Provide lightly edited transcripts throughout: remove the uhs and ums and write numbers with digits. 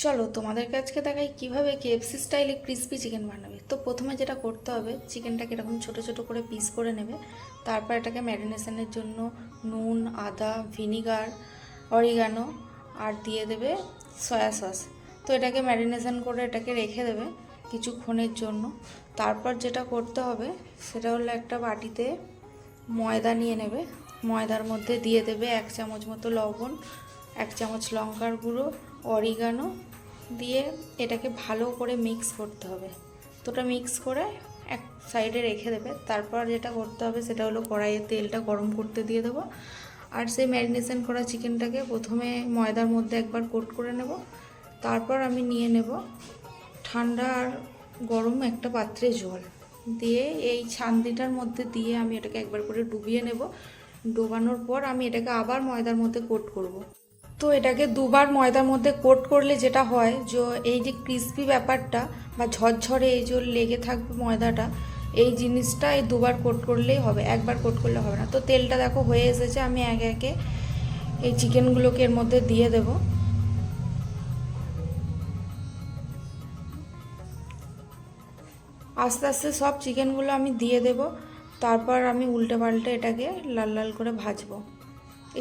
চলো তোমাদেরকে আজকে দেখাই কিভাবে কেএফসি স্টাইলে ক্রিস্পি চিকেন বানাবে। তো প্রথমে যেটা করতে হবে, চিকেনটাকে এরকম ছোট ছোট করে পিস করে নেবে। তারপর এটাকে ম্যারিনেশনের জন্য নুন, আদা, ভিনিগার, অরিগানো আর দিয়ে দেবে সয়া সস। তো এটাকে ম্যারিনেশন করে এটাকে রেখে দেবে কিছুক্ষণের জন্য। তারপর যেটা করতে হবে সেটা হলো একটা বাটিতে ময়দা নিয়ে নেবে। ময়দার মধ্যে দিয়ে দেবে 1 চামচ মতো লবণ, 1 চামচ লঙ্কার গুঁড়ো, অরিগানো দিয়ে এটাকে ভালো করে মিক্স করতে হবে। তো ওটা মিক্স করে এক সাইডে রেখে দেবে। তারপর যেটা করতে হবে সেটা হলো কড়াইয়ে তেলটা গরম করতে দিয়ে দেবো। আর সেই ম্যারিনেশন করা চিকেনটাকে প্রথমে ময়দার মধ্যে একবার কোট করে নেব। তারপর আমি নিয়ে নেব ঠান্ডা আর গরম একটা পাত্রে জল দিয়ে এই ছান্দিটার মধ্যে দিয়ে আমি এটাকে একবার করে ডুবিয়ে নেব। ডোবানোর পর আমি এটাকে আবার ময়দার মধ্যে কোট করব। তো এটাকে দুবার ময়দার মধ্যে কোট করলে যেটা হয় যে এই যে ক্রিস্পি ব্যাপারটা বা ঝরঝরে এই যে লেগে থাকবে ময়দাটা, এই জিনিসটা এই দুবার কোট করলেই হবে, একবার কোট করলে হবে না। তো তেলটা দেখো হয়ে এসেছে, আমি একে একে এই চিকেনগুলোকে এর মধ্যে দিয়ে দেব। আস্তে আস্তে সব চিকেনগুলো আমি দিয়ে দেব। তারপর আমি উল্টে পাল্টে এটাকে লাল লাল করে ভাজবো।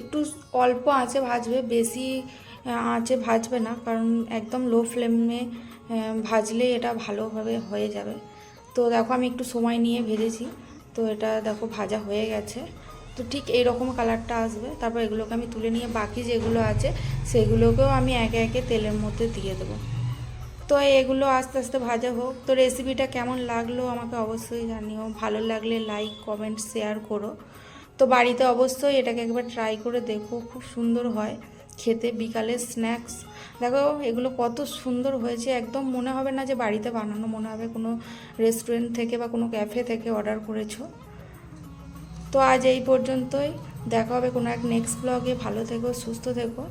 একটু অল্প আঁচে ভাজবে, বেশি আঁচে ভাজবে না, কারণ একদম লো ফ্লেমে ভাজলে এটা ভালোভাবে হয়ে যাবে। তো দেখো আমি একটু সময় নিয়ে ভেজেছি, তো এটা দেখো ভাজা হয়ে গেছে। তো ঠিক এইরকম কালারটা আসবে। তারপর এগুলোকে আমি তুলে নিয়ে বাকি যেগুলো আছে সেগুলোকেও আমি একে একে তেলের মধ্যে দিয়ে দেবো। তো এগুলো আস্তে আস্তে ভাজা হোক। তো রেসিপিটা কেমন লাগলো আমাকে অবশ্যই জানিও, ভালো লাগলে লাইক, কমেন্ট, শেয়ার করো। তো বাড়িতে অবশ্যই এটাকে একবার ট্রাই করে দেখো, খুব সুন্দর হয় খেতে। বিকালের স্ন্যাক্স দেখো এগুলো কত সুন্দর হয়েছে, একদম মনে হবে না যে বাড়িতে বানানো, মনে হবে কোনো রেস্টুরেন্ট থেকে বা কোনো ক্যাফে থেকে অর্ডার করেছো। তো আজ এই পর্যন্তই, দেখা হবে কোনো এক নেক্সট ব্লগে। ভালো থেকো, সুস্থ থেকো।